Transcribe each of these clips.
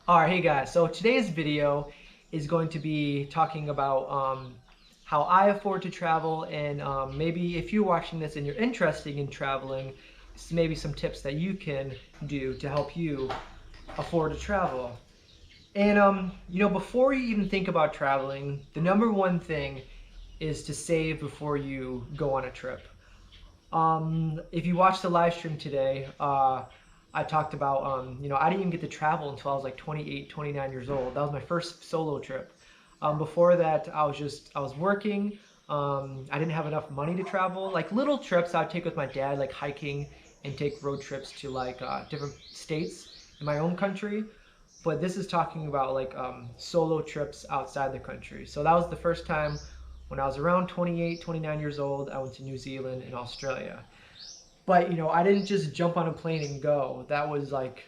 Alright, hey guys, so today's video is going to be talking about how I afford to travel, and maybe if you're watching this and you're interested in traveling, maybe some tips that you can do to help you afford to travel. And before you even think about traveling, the number one thing is to save before you go on a trip. If you watched the live stream today, I talked about, I didn't even get to travel until I was like 28, 29 years old. That was my first solo trip. Before that, I was working. I didn't have enough money to travel. Like little trips I'd take with my dad, like hiking and take road trips to like different states in my own country. But this is talking about like solo trips outside the country. So that was the first time when I was around 28, 29 years old. I went to New Zealand and Australia. But I didn't just jump on a plane and go. That was like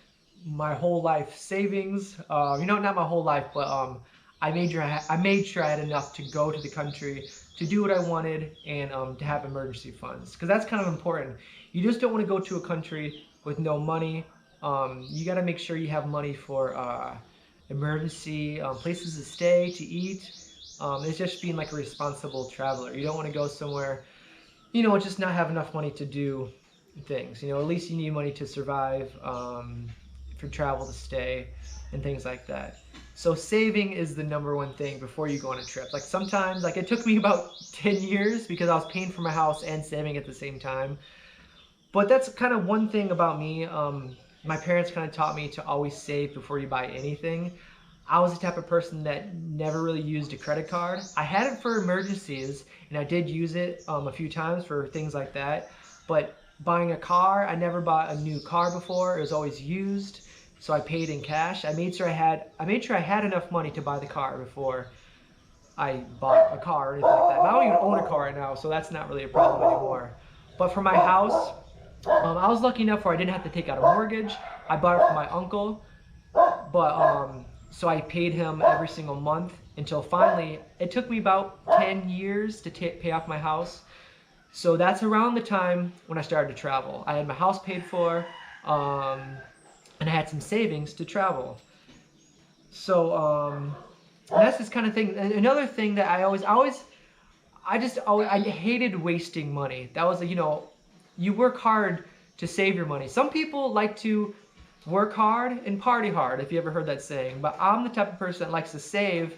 my whole life savings. Not my whole life, but I made sure I had enough to go to the country to do what I wanted, and to have emergency funds, because that's kind of important. You just don't want to go to a country with no money. You got to make sure you have money for emergency places to stay, to eat. It's just being like a responsible traveler. You don't want to go somewhere, just not have enough money to do things. At least you need money to survive, for travel, to stay, and things like that. So saving is the number one thing before you go on a trip. Like sometimes, like it took me about 10 years because I was paying for my house and saving at the same time. But that's kind of one thing about me. My parents kind of taught me to always save before you buy anything. I was the type of person that never really used a credit card. I had it for emergencies, and I did use it a few times for things like that. But buying a car, I never bought a new car before. It was always used, so I paid in cash. I made sure I had enough money to buy the car before I bought a car or anything like that. And I don't even own a car right now, so that's not really a problem anymore. But for my house, I was lucky enough where I didn't have to take out a mortgage. I bought it from my uncle, but so I paid him every single month until finally it took me about 10 years to pay off my house. So that's around the time when I started to travel. I had my house paid for, and I had some savings to travel. So and that's this kind of thing. And another thing that I hated wasting money. That was, you work hard to save your money. Some people like to work hard and party hard, if you ever heard that saying. But I'm the type of person that likes to save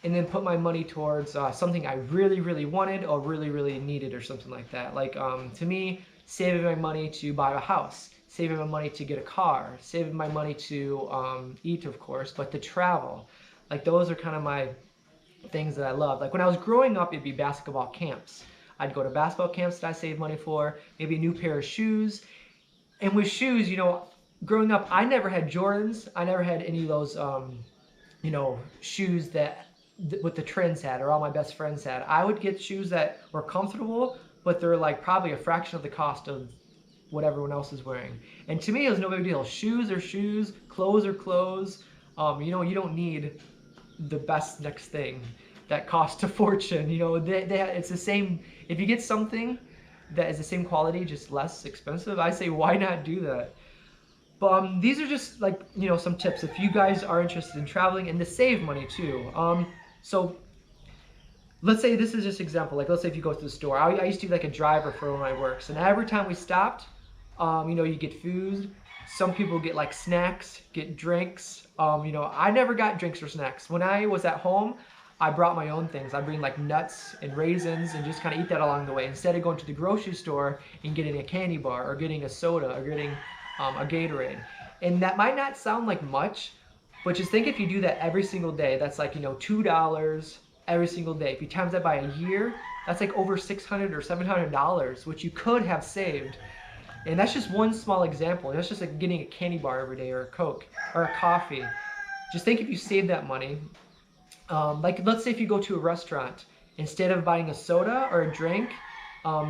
and then put my money towards something I really, really wanted or really, really needed, or something like that. Like to me, saving my money to buy a house, saving my money to get a car, saving my money to eat, of course, but to travel. Like those are kind of my things that I love. Like when I was growing up, it'd be basketball camps. I'd go to basketball camps that I saved money for, maybe a new pair of shoes. And with shoes, growing up, I never had Jordans. I never had any of those, shoes that what the trends had or all my best friends had. I would get shoes that were comfortable, but they're like probably a fraction of the cost of what everyone else is wearing. And to me, it was no big deal. Shoes are shoes, clothes are clothes. You don't need the best next thing that costs a fortune. It's the same. If you get something that is the same quality, just less expensive, I say why not do that? But these are just like, some tips if you guys are interested in traveling and to save money too. So let's say this is just an example. Like let's say if you go to the store, I used to be like a driver for one of my works, and every time we stopped, you get food. Some people get like snacks, get drinks. I never got drinks or snacks. When I was at home, I brought my own things. I bring like nuts and raisins and just kind of eat that along the way, instead of going to the grocery store and getting a candy bar or getting a soda or getting a Gatorade. And that might not sound like much, but just think if you do that every single day, that's like, $2 every single day. If you times that by a year, that's like over $600 or $700, which you could have saved. And that's just one small example. That's just like getting a candy bar every day, or a Coke or a coffee. Just think if you save that money. Like let's say if you go to a restaurant, instead of buying a soda or a drink,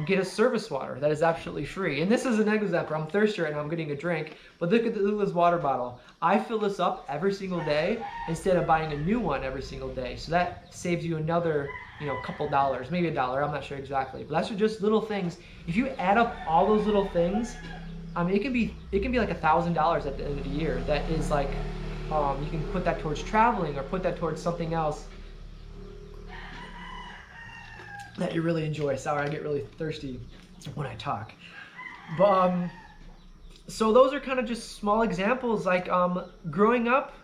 get a service water that is absolutely free. And this is an example. I'm thirsty right now. I'm getting a drink, but look at this water bottle. I fill this up every single day instead of buying a new one every single day. So that saves you another, couple dollars, maybe $1. I'm not sure exactly, but that's just little things. If you add up all those little things, it can be like $1,000 at the end of the year. That is like You can put that towards traveling or put that towards something else that you really enjoy. Sorry, I get really thirsty when I talk. But so those are kind of just small examples. Like growing up,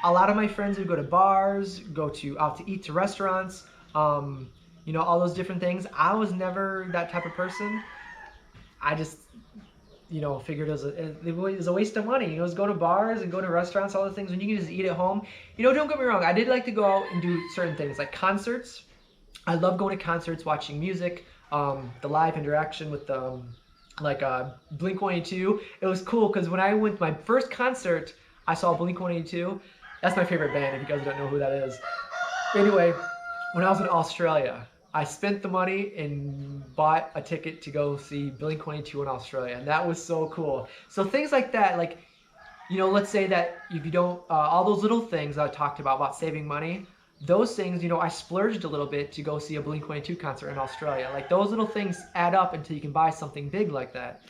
a lot of my friends would go to bars, out to eat to restaurants, all those different things. I was never that type of person. I just, figured it was a waste of money. It was go to bars and go to restaurants, all the things when you can just eat at home. Don't get me wrong. I did like to go out and do certain things like concerts. I love going to concerts, watching music, the live interaction with Blink-182. It was cool because when I went to my first concert, I saw Blink-182. That's my favorite band, if you guys don't know who that is. Anyway, when I was in Australia, I spent the money and bought a ticket to go see Blink-182 in Australia, and that was so cool. So things like that, like, let's say that if you don't, all those little things I talked about saving money, those things, I splurged a little bit to go see a Blink-182 concert in Australia. Like those little things add up until you can buy something big like that.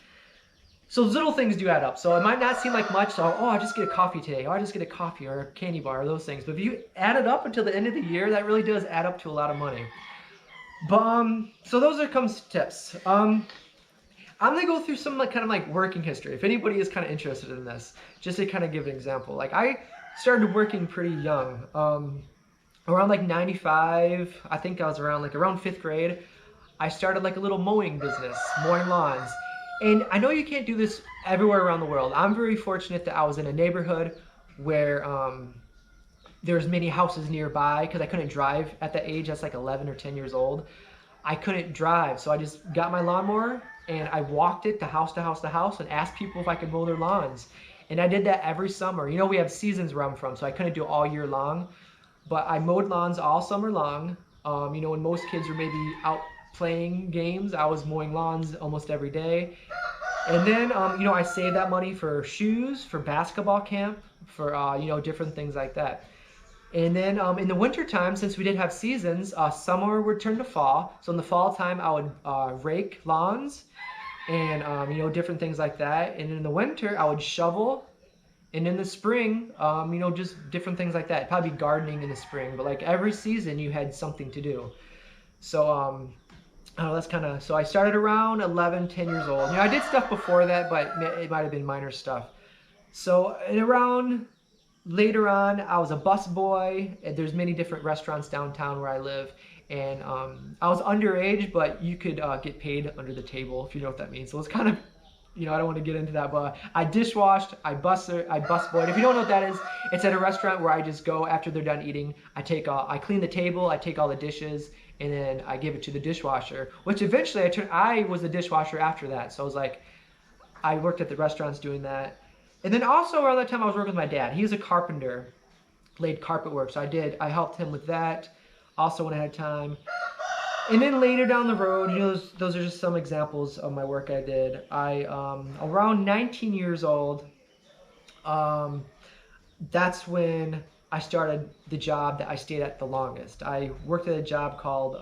So those little things do add up. So it might not seem like much. So, I just get a coffee today. I just get a coffee or a candy bar or those things. But if you add it up until the end of the year, that really does add up to a lot of money. But so those are some tips. I'm gonna go through some kind of working history. If anybody is kind of interested in this, just to kind of give an example. Like I started working pretty young. Around 95, I think I was around 5th grade, I started a little mowing business, mowing lawns. And I know you can't do this everywhere around the world. I'm very fortunate that I was in a neighborhood where there's many houses nearby because I couldn't drive at that age. That's 11 or 10 years old. I couldn't drive, so I just got my lawnmower and I walked it to house to house to house and asked people if I could mow their lawns. And I did that every summer. We have seasons where I'm from, so I couldn't do it all year long. But I mowed lawns all summer long. When most kids were maybe out playing games, I was mowing lawns almost every day. And then, I saved that money for shoes, for basketball camp, for, different things like that. And then in the winter time, since we did have seasons, summer would turn to fall. So in the fall time, I would rake lawns and, different things like that. And in the winter, I would shovel. And in the spring, just different things like that. Probably gardening in the spring, but every season you had something to do. So, that's kind of, so I started around 11, 10 years old. I did stuff before that, but it might have been minor stuff. So, and around later on, I was a bus boy. There's many different restaurants downtown where I live. And I was underage, but you could get paid under the table, if you know what that means. So it's kind of, I don't want to get into that, but I dishwashed, I busboyed. If you don't know what that is, it's at a restaurant where I just go after they're done eating. I clean the table, I take all the dishes, and then I give it to the dishwasher, which eventually I was the dishwasher after that. So I was I worked at the restaurants doing that. And then also around that time I was working with my dad. He was a carpenter, laid carpet work. So I helped him with that also when I had time. And then later down the road, those are just some examples of my work I did. Around 19 years old, that's when I started the job that I stayed at the longest. I worked at a job called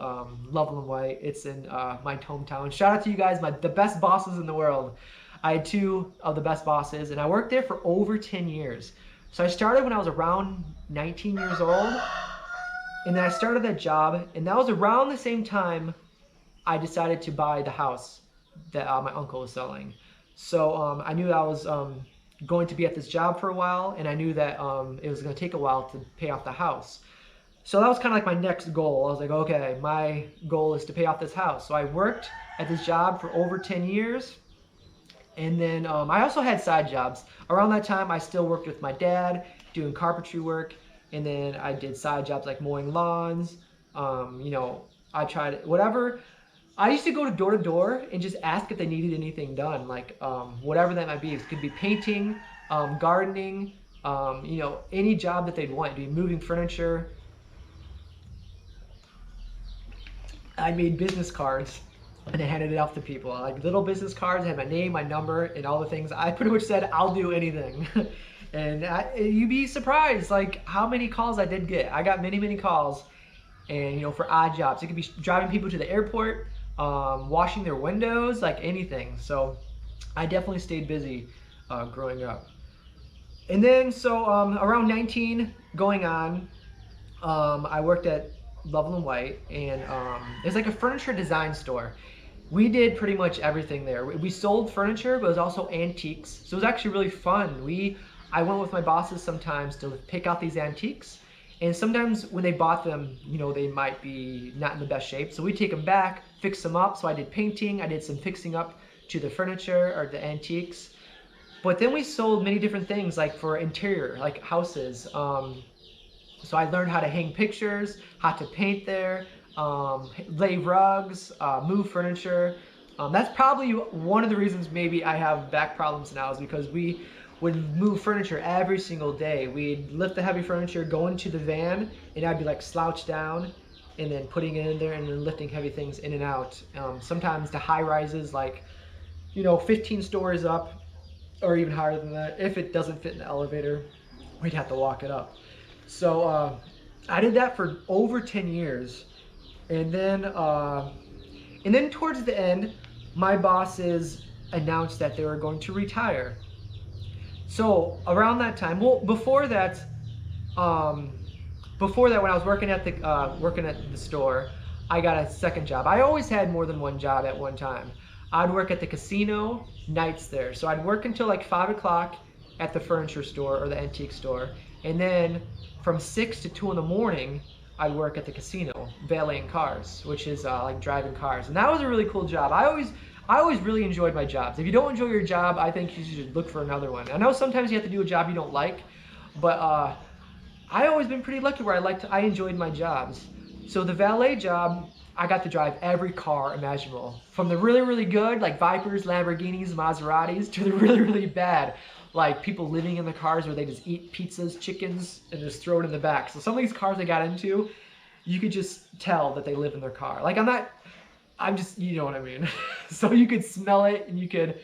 Loveland White. It's in my hometown. Shout out to you guys, the best bosses in the world. I had 2 of the best bosses, and I worked there for over 10 years. So I started when I was around 19 years old. And then I started that job, and that was around the same time I decided to buy the house that my uncle was selling. So I knew I was going to be at this job for a while, and I knew that it was going to take a while to pay off the house. So that was kind of my next goal. I was like, okay, my goal is to pay off this house. So I worked at this job for over 10 years. And then I also had side jobs. Around that time, I still worked with my dad doing carpentry work. And then I did side jobs like mowing lawns. I tried whatever. I used to go door to door and just ask if they needed anything done, whatever that might be. It could be painting, gardening, any job that they'd want. It'd be moving furniture. I made business cards and I handed it off to people. Little business cards, I had my name, my number, and all the things. I pretty much said, I'll do anything. And you'd be surprised how many calls I did get. I got many, many calls, and for odd jobs. It could be driving people to the airport, washing their windows, anything. So I definitely stayed busy growing up. And then, so around 19 going on, I worked at Level and White, and it's like a furniture design store. We did pretty much everything there. We sold furniture, but it was also antiques. So it was actually really fun. I went with my bosses sometimes to pick out these antiques. And sometimes when they bought them, they might be not in the best shape. So we take them back, fix them up. So I did painting, I did some fixing up to the furniture or the antiques. But then we sold many different things, like for interior, like houses. So I learned how to hang pictures, how to paint there, lay rugs, move furniture. That's probably one of the reasons maybe I have back problems now, is because we would move furniture every single day. We'd lift the heavy furniture, go into the van, and I'd be like slouched down and then putting it in there and then lifting heavy things in and out. Sometimes the high rises, like, 15 stories up or even higher than that. If it doesn't fit in the elevator, we'd have to walk it up. So I did that for over 10 years. And then towards the end, my bosses announced that they were going to retire. So around that time, well, before that, when I was working at the store, I got a second job. I always had more than one job at one time. I'd work at the casino nights there. So I'd work until like 5 o'clock at the furniture store or the antique store. And then from 6 to 2 in the morning, I'd work at the casino, valeting cars, which is like driving cars. And that was a really cool job. I always really enjoyed my jobs. If you don't enjoy your job, I think you should look for another one. I know sometimes you have to do a job you don't like, but I always been pretty lucky where I enjoyed my jobs. So the valet job, I got to drive every car imaginable. From the really, really good, like Vipers, Lamborghinis, Maseratis, to the really, really bad, like people living in the cars where they just eat pizzas, chickens, and just throw it in the back. So some of these cars I got into, you could just tell that they live in their car. Like I'm just, you know what I mean? So you could smell it, and you could,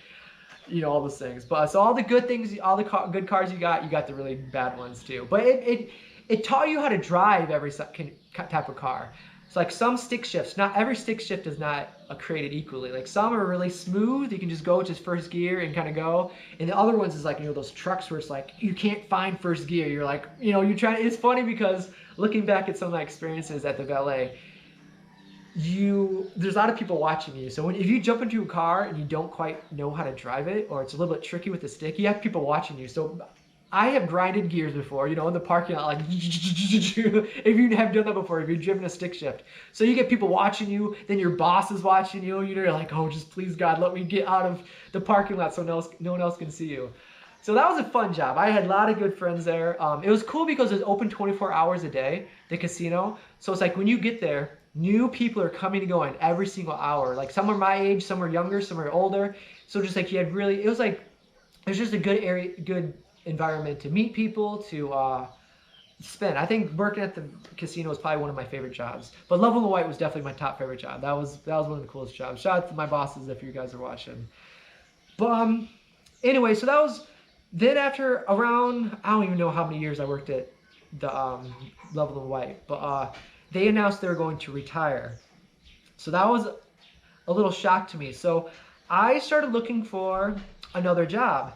all those things. But so all the good things, all the good cars you got the really bad ones too. But it taught you how to drive every type of car. So like some stick shifts, not every stick shift is not created equally. Like some are really smooth, you can just go to first gear and kind of go. And the other ones is like, those trucks where it's like, you can't find first gear. You're like, you're trying, it's funny because looking back at some of my experiences at the valet, there's a lot of people watching you. So if you jump into a car and you don't quite know how to drive it, or it's a little bit tricky with the stick, you have people watching you. So I have grinded gears before, in the parking lot, like, if you have done that before, if you've driven a stick shift. So you get people watching you, then your boss is watching you, you're like, oh, just please God, let me get out of the parking lot so no one else can see you. So that was a fun job. I had a lot of good friends there. It was cool because it was open 24 hours a day, the casino. So it's like when you get there, new people are coming and going every single hour. Like some are my age, some are younger, some are older. So just like it was just a good environment to meet people, to spend. I think working at the casino was probably one of my favorite jobs. But Level and White was definitely my top favorite job. That was one of the coolest jobs. Shout out to my bosses if you guys are watching. But anyway, so that was then after around, I don't even know how many years I worked at the Level and White, but they announced they were going to retire. So that was a little shock to me. So I started looking for another job.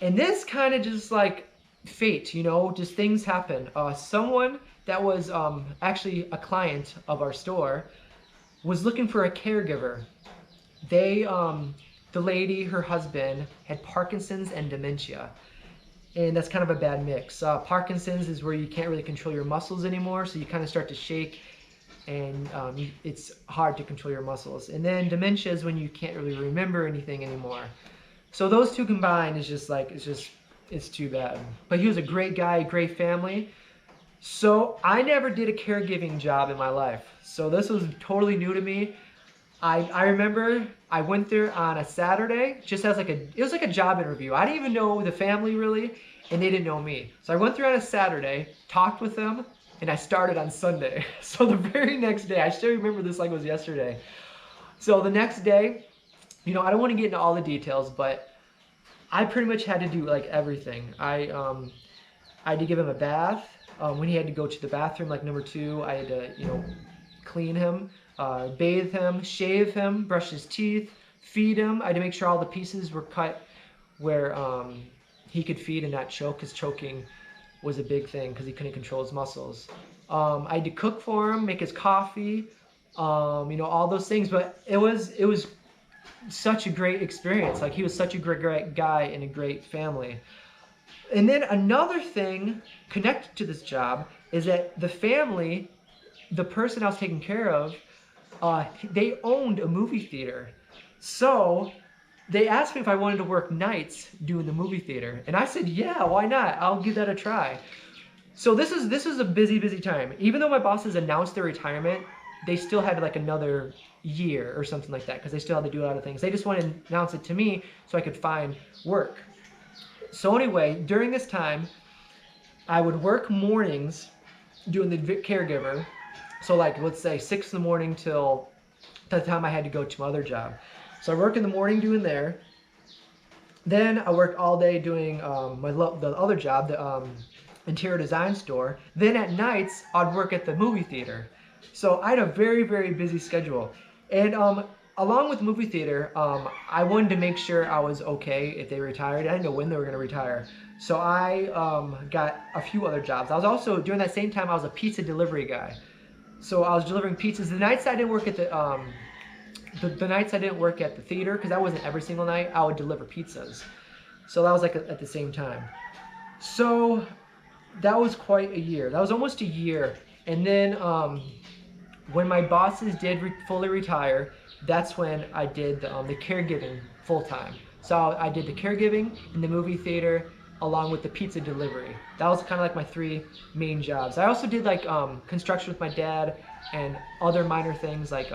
And this kind of just like fate, just things happen. Someone that was actually a client of our store was looking for a caregiver. The lady, her husband, had Parkinson's and dementia. And that's kind of a bad mix. Parkinson's is where you can't really control your muscles anymore, so you kind of start to shake, and it's hard to control your muscles. And then dementia is when you can't really remember anything anymore. So those two combined is just like, it's too bad. But he was a great guy, great family. So I never did a caregiving job in my life. So this was totally new to me. I remember I went there on a Saturday, just as it was like a job interview. I didn't even know the family really, and they didn't know me. So I went there on a Saturday, talked with them, and I started on Sunday. So the very next day, I still remember this like it was yesterday. So the next day, I don't want to get into all the details, but I pretty much had to do like everything. I had to give him a bath. When he had to go to the bathroom, like number 2, I had to, clean him, bathe him, shave him, brush his teeth, feed him. I had to make sure all the pieces were cut where he could feed and not choke, because choking was a big thing because he couldn't control his muscles. I had to cook for him, make his coffee, all those things. But it was such a great experience. Like, he was such a great guy and a great family. And then another thing connected to this job is that the family, the person I was taking care of, they owned a movie theater. So they asked me if I wanted to work nights doing the movie theater. And I said, yeah, why not? I'll give that a try. So this is a busy time. Even though my bosses announced their retirement, they still had like another year or something like that, because they still had to do a lot of things. They just wanted to announce it to me so I could find work. So anyway, during this time, I would work mornings doing the caregiver. So like, let's say 6 in the morning till the time I had to go to my other job. So I work in the morning doing there. Then I worked all day doing the other job, the interior design store. Then at nights, I'd work at the movie theater. So I had a very busy schedule. And along with movie theater, I wanted to make sure I was okay if they retired. I didn't know when they were going to retire. So I got a few other jobs. I was also, during that same time, I was a pizza delivery guy. So I was delivering pizzas. The nights I didn't work at the nights I didn't work at the theater, because that wasn't every single night, I would deliver pizzas. So that was like at the same time. So that was quite a year. That was almost a year. And then when my bosses did fully retire, that's when I did the caregiving full time. So I did the caregiving in the movie theater along with the pizza delivery. That was kind of like my 3 main jobs. I also did like construction with my dad and other minor things like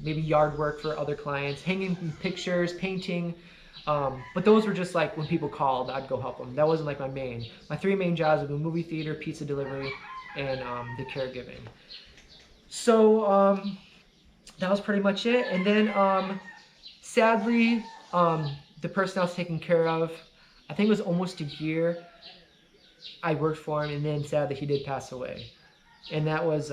maybe yard work for other clients, hanging pictures, painting. But those were just like when people called, I'd go help them. That wasn't like my main. My 3 main jobs were the movie theater, pizza delivery, and the caregiving. So that was pretty much it. And then sadly, the person I was taking care of, I think it was almost a year I worked for him, and then sadly he did pass away. And that was,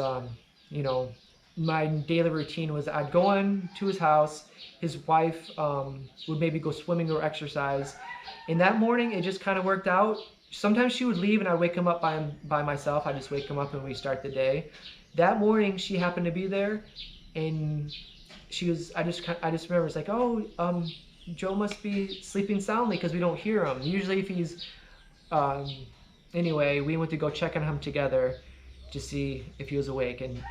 my daily routine was I'd go on to his house, his wife would maybe go swimming or exercise. And that morning it just kind of worked out. Sometimes she would leave and I'd wake him up by myself. I'd just wake him up and we start the day. That morning she happened to be there, and I just remember, it's like, oh, Joe must be sleeping soundly because we don't hear him. Usually if he's, anyway, we went to go check on him together to see if he was awake, and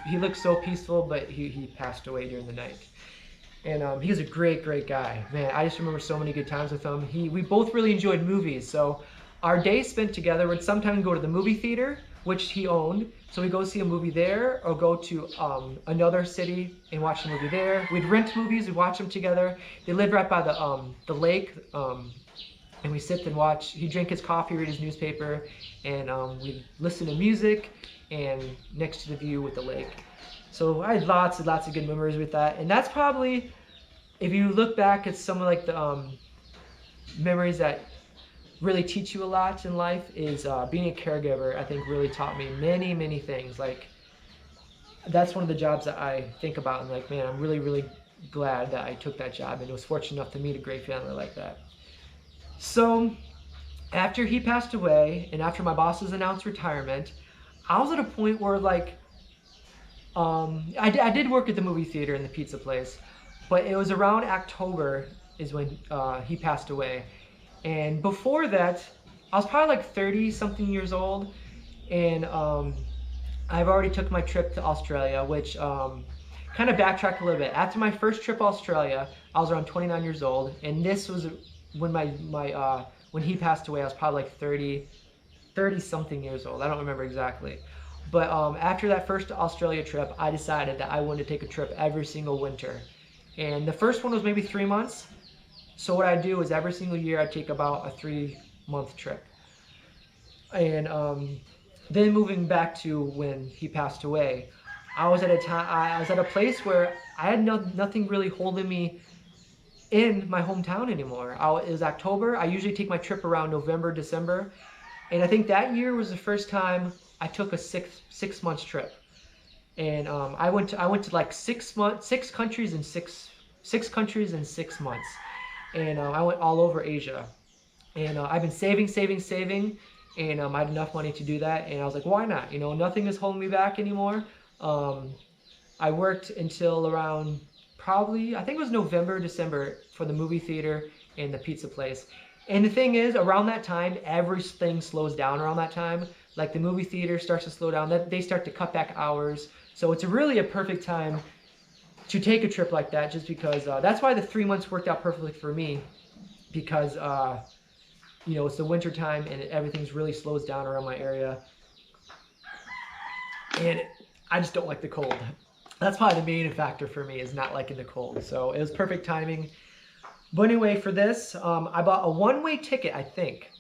he looked so peaceful, but he passed away during the night. And he was a great guy. Man, I just remember so many good times with him. We both really enjoyed movies, so our days spent together would sometimes go to the movie theater, which he owned. So we'd go see a movie there, or go to another city and watch a movie there. We'd rent movies, we'd watch them together. They lived right by the lake, and we sit and watch. He'd drink his coffee, read his newspaper, and we'd listen to music, and next to the view with the lake. So I had lots and lots of good memories with that. And that's probably, if you look back at some of like the memories that really teach you a lot in life, is being a caregiver. I think really taught me many things. Like, that's one of the jobs that I think about and like, man, I'm really glad that I took that job and was fortunate enough to meet a great family like that. So after he passed away and after my bosses announced retirement, I was at a point where like I did work at the movie theater and the pizza place, but it was around October is when he passed away. And before that, I was probably like 30-something years old, and I've already took my trip to Australia, which kind of backtrack a little bit. After my first trip to Australia, I was around 29 years old, and this was when when he passed away. I was probably like 30-something years old. I don't remember exactly. But after that first Australia trip, I decided that I wanted to take a trip every single winter. And the first one was maybe 3 months. So what I do is every single year I take about a 3-month trip. And then moving back to when he passed away, I was at a place where I had nothing really holding me in my hometown anymore. It was October. I usually take my trip around November, December. And I think that year was the first time I took a six months trip. And I went to like 6 countries in 6 months. And I went all over Asia. And I've been saving, and I had enough money to do that. And I was like, why not? You know, nothing is holding me back anymore. Um, I worked until around probably, I think it was November, December for the movie theater and the pizza place. And the thing is, around that time, everything slows down around that time. Like the movie theater starts to slow down, that they start to cut back hours. So it's really a perfect time to take a trip like that, just because that's why the 3 months worked out perfectly for me, because you know, it's the winter time and everything's really slows down around my area. And I just don't like the cold. That's probably the main factor for me, is not liking the cold. So it was perfect timing. But anyway, for this, I bought a one-way ticket, I think,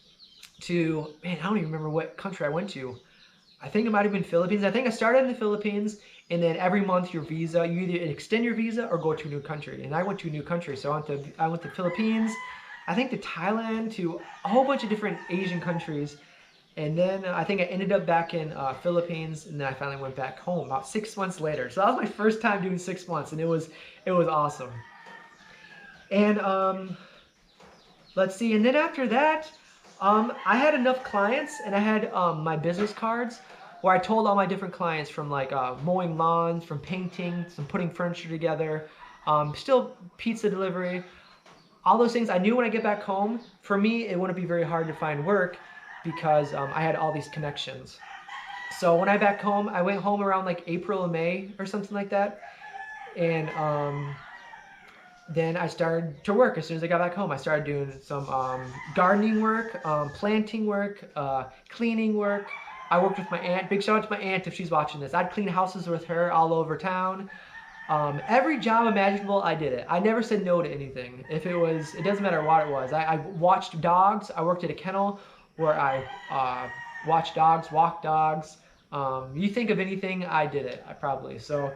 to, man, I don't even remember what country I went to. I think it might have been Philippines. I think I started in the Philippines, and then every month your visa, you either extend your visa or go to a new country. And I went to a new country, so I went to Philippines, I think to Thailand, to a whole bunch of different Asian countries. And then I think I ended up back in Philippines, and then I finally went back home about 6 months later. So that was my first time doing 6 months, and it was awesome. And let's see, and then after that, I had enough clients, and I had my business cards where I told all my different clients, from like mowing lawns, from painting, from putting furniture together, still pizza delivery, all those things. I knew when I get back home, for me, it wouldn't be very hard to find work, because I had all these connections. So when I back home, I went home around like April or May or something like that. And then I started to work as soon as I got back home. I started doing some gardening work, planting work, cleaning work. I worked with my aunt. Big shout out to my aunt if she's watching this. I'd clean houses with her all over town. Every job imaginable, I did it. I never said no to anything. If it was, it doesn't matter what it was. I watched dogs. I worked at a kennel where I watched dogs, walked dogs. You think of anything, I did it. I probably. So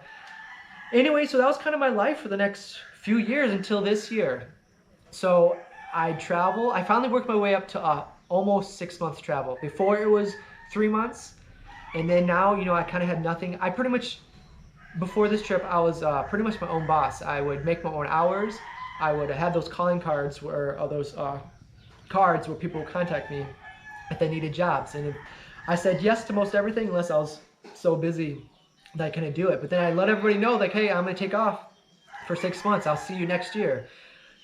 anyway, so that was kind of my life for the next few years until this year. So I travel. I finally worked my way up to almost 6 months travel. Before it was 3 months. And then now, you know, I kind of had nothing. I pretty much, before this trip, I was pretty much my own boss. I would make my own hours. I would have those calling cards where, those cards where people would contact me if they needed jobs. And I said yes to most everything unless I was so busy that I couldn't do it. But then I let everybody know, like, hey, I'm going to take off for 6 months. I'll see you next year.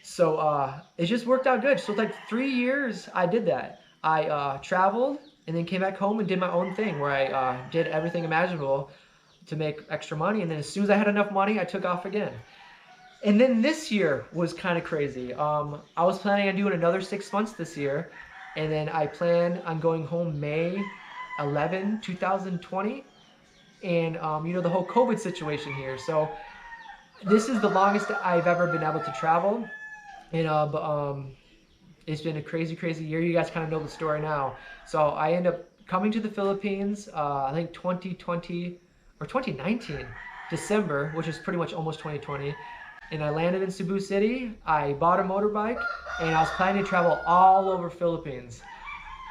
So it just worked out good. So like 3 years I did that. I traveled and then came back home and did my own thing where I did everything imaginable to make extra money. And then as soon as I had enough money, I took off again. And then this year was kind of crazy. I was planning on doing another 6 months this year. And then I plan on going home May 11, 2020. And, you know, the whole COVID situation here. So this is the longest I've ever been able to travel. And, it's been a crazy, crazy year. You guys kind of know the story now. So I end up coming to the Philippines, I think 2020 or 2019, December, which is pretty much almost 2020. And I landed in Cebu City. I bought a motorbike, and I was planning to travel all over Philippines.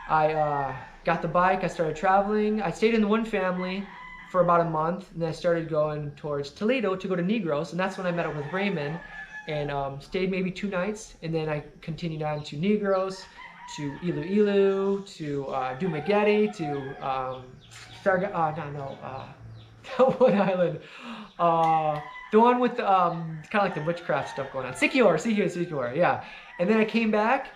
I got the bike. I started traveling. I stayed in one family for about a month, and then I started going towards Toledo to go to Negros, and that's when I met up with Raymond, and stayed maybe 2 nights, and then I continued on to Negros, to Iloilo, to Dumaguete, to what island? The one with kind of like the witchcraft stuff going on. Siquijor, yeah. And then I came back,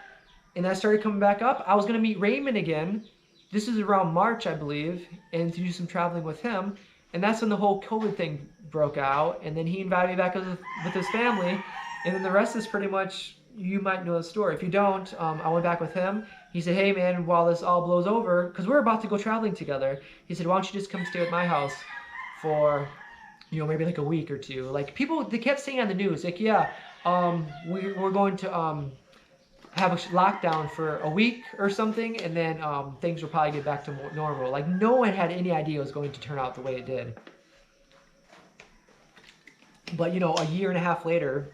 and I started coming back up. I was gonna meet Raymond again. This is around March, I believe, and to do some traveling with him. And that's when the whole COVID thing broke out. And then he invited me back with his family. And then the rest is pretty much, you might know the story. If you don't, I went back with him. He said, hey man, while this all blows over, because we're about to go traveling together, he said, why don't you just come stay at my house for, you know, maybe like a week or two. Like people, they kept saying on the news, like, yeah, we're going to have a lockdown for a week or something, and then things will probably get back to normal. Like no one had any idea it was going to turn out the way it did. But you know, a year and a half later,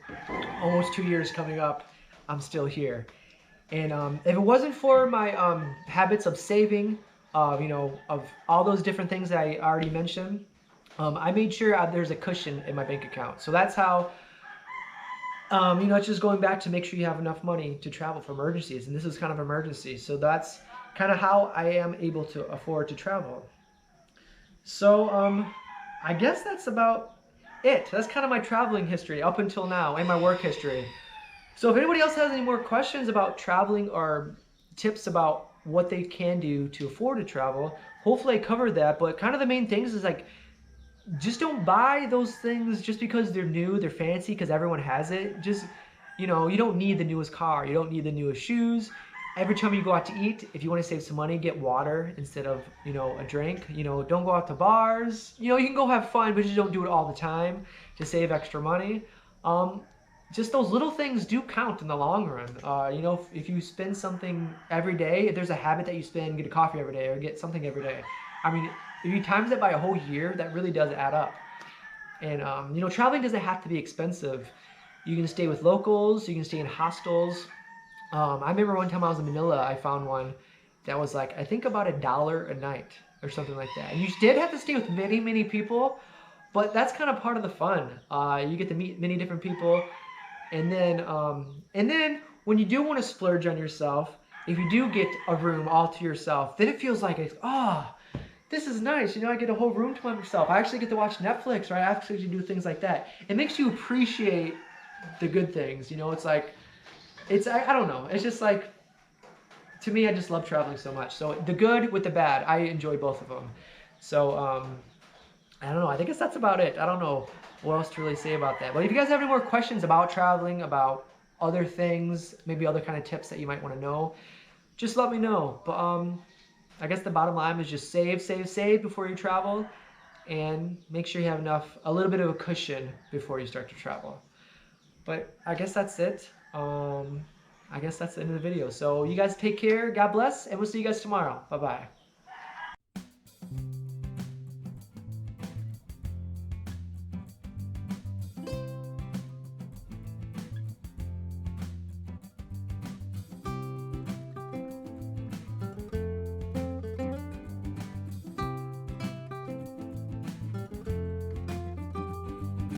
almost 2 years coming up, I'm still here. And if it wasn't for my habits of saving, you know, of all those different things that I already mentioned, I made sure there's a cushion in my bank account. So that's how It's just going back to make sure you have enough money to travel for emergencies, and this is kind of emergency. So that's kind of how I am able to afford to travel. So I guess that's about it. That's kind of my traveling history up until now and my work history. So if anybody else has any more questions about traveling or tips about what they can do to afford to travel, hopefully I covered that. But kind of the main things is like, just don't buy those things just because they're new, they're fancy, because everyone has it. Just, you don't need the newest car, you don't need the newest shoes. Every time you go out to eat, if you want to save some money, get water instead of, a drink. Don't go out to bars. You can go have fun, but just don't do it all the time to save extra money. Just those little things do count in the long run. If you spend something every day, if there's a habit that you spend, get a coffee every day or get something every day. I mean, if you times it by a whole year, that really does add up. And, traveling doesn't have to be expensive. You can stay with locals, you can stay in hostels. I remember one time I was in Manila, I found one that was like, I think about $1 a night or something like that. And you did have to stay with many, many people, but that's kind of part of the fun. You get to meet many different people. And then when you do want to splurge on yourself, if you do get a room all to yourself, then it feels like, this is nice. I get a whole room to myself. I actually get to watch Netflix, or I actually do things like that. It makes you appreciate the good things. It's like, I don't know. It's just like, to me, I just love traveling so much. So the good with the bad, I enjoy both of them. So, I don't know. I guess that's about it. I don't know what else to really say about that. But if you guys have any more questions about traveling, about other things, maybe other kind of tips that you might want to know, just let me know. But I guess the bottom line is just save, save, save before you travel, and make sure you have a little bit of a cushion before you start to travel. But I guess that's it. I guess that's the end of the video. So you guys take care. God bless, and we'll see you guys tomorrow. Bye-bye.